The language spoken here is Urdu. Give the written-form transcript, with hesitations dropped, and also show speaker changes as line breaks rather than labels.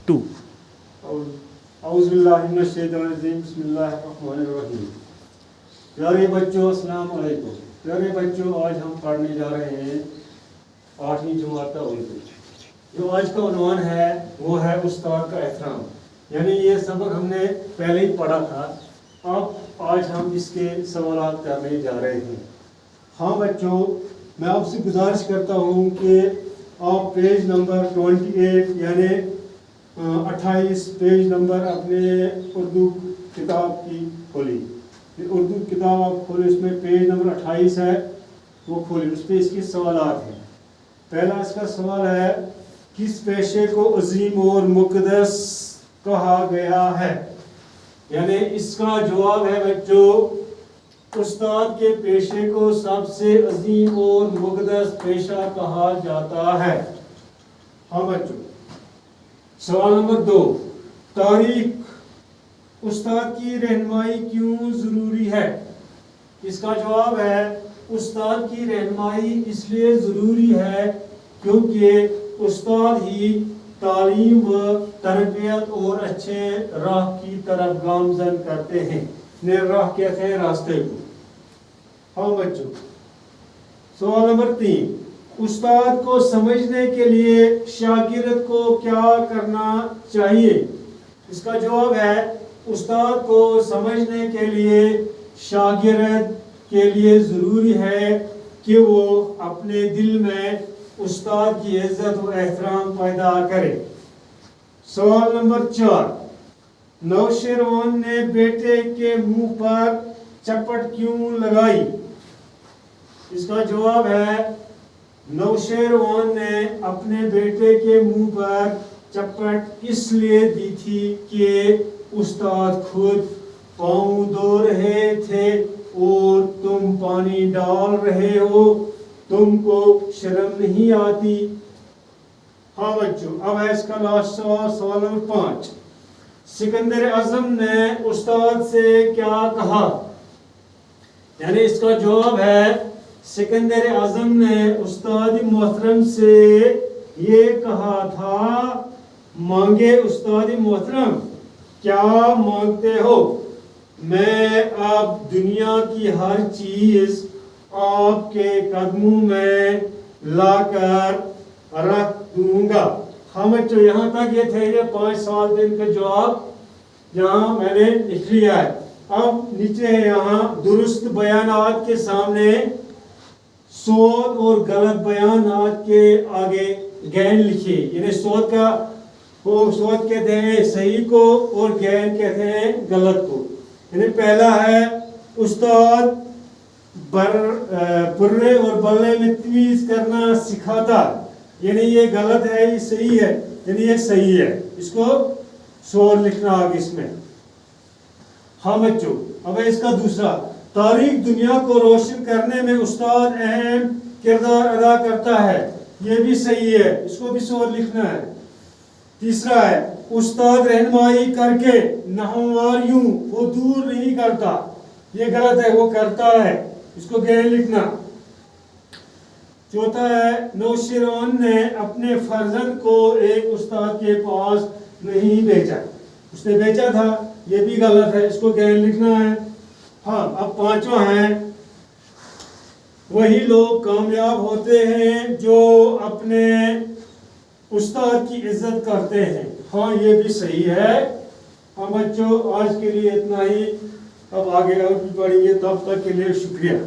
2.
اعوذ باللہ من الشیطان الرجیم بسم اللہ الرحمن الرحیم. پیارے بچوں السلام علیکم. پیارے بچوں آج ہم پڑھنے جا رہے ہیں 8ویں جماعت کا اردو. جو آج کا عنوان ہے وہ ہے استاد کا احترام. یعنی یہ سبق ہم نے پہلے ہی پڑھا تھا. اب آج ہم اس کے سوالات کرنے جا رہے ہیں. ہاں بچوں میں آپ سے گزارش کرتا ہوں کہ آپ پیج نمبر 28 یعنی 28 پیج نمبر اپنے اردو کتاب کی کھولی. اردو کتاب آپ کھولے, اس میں پیج نمبر 28 ہے وہ کھولی. اس پہ اس کے سوالات ہیں. پہلا اس کا سوال ہے کس پیشے کو عظیم اور مقدس کہا گیا ہے. یعنی اس کا جواب ہے بچوں استاد کے پیشے کو سب سے عظیم اور مقدس پیشہ کہا جاتا ہے. ہاں بچوں. سوال نمبر 2 تاریخ استاد کی رہنمائی کیوں ضروری ہے. اس کا جواب ہے استاد کی رہنمائی اس لیے ضروری ہے کیونکہ استاد ہی تعلیم و تربیت اور اچھے راہ کی طرف گامزن کرتے ہیں. راہ کہتے ہیں راستے کو. ہاں بچوں. سوال نمبر 3 استاد کو سمجھنے کے لیے شاگرد کو کیا کرنا چاہیے. اس کا جواب ہے استاد کو سمجھنے کے لیے شاگرد کے لیے ضروری ہے کہ وہ اپنے دل میں استاد کی عزت و احترام پیدا کرے. سوال نمبر 4 نوشیروان نے بیٹے کے منہ پر چپٹ کیوں لگائی. اس کا جواب ہے نوشیروان نے اپنے بیٹے کے منہ پر چپٹ اس لیے دی تھی کہ استاد خود پاؤں دھو رہے تھے اور تم پانی ڈال رہے ہو, تم کو شرم نہیں آتی. ہاں بچوں. اب ہے اس کا لاسٹ سوال. سوال نمبر 5 سکندر اعظم نے استاد سے کیا کہا. یعنی اس کا جواب ہے سکندر اعظم نے استاد محترم سے یہ کہا تھا مانگے استاد محترم کیا مانگتے ہو, میں اب دنیا کی ہر چیز آپ کے قدموں میں لا کر رکھ دوں گا. ہاں بچوں یہاں تک یہ تھے یہ 5 سوال دن کا جواب یہاں میں نے لکھ لیا ہے. اب نیچے ہے یہاں درست بیانات کے سامنے سوال اور غلط بیانات کے آگے گین لکھیے. یعنی سوال کہتے ہیں صحیح کو اور گین کہتے ہیں غلط کو. یعنی پہلا ہے استاد برے اور بلے میں تمیز کرنا سکھاتا. یعنی یہ غلط ہے یہ صحیح ہے. یعنی یہ صحیح ہے. اس کو سوال لکھنا آگے اس میں. ہاں بچوں. اب اس کا دوسرا تاریخ دنیا کو روشن کرنے میں استاد اہم کردار ادا کرتا ہے. یہ بھی صحیح ہے. اس کو بھی سوال لکھنا ہے. تیسرا ہے استاد رہنمائی کر کے ناہمواریوں کو دور نہیں کرتا. یہ غلط ہے وہ کرتا ہے. اس کو غیر لکھنا. چوتھا ہے نوشیروان نے اپنے فرزند کو ایک استاد کے پاس نہیں بھیجا. اس نے بھیجا تھا. یہ بھی غلط ہے. اس کو غیر لکھنا ہے. ہاں. اب 5واں ہے وہی لوگ کامیاب ہوتے ہیں جو اپنے استاد کی عزت کرتے ہیں. ہاں یہ بھی صحیح ہے. ہاں بچوں آج کے لیے اتنا ہی. اب آگے اور بھی پڑھیں گے. تب تک کے لیے شکریہ.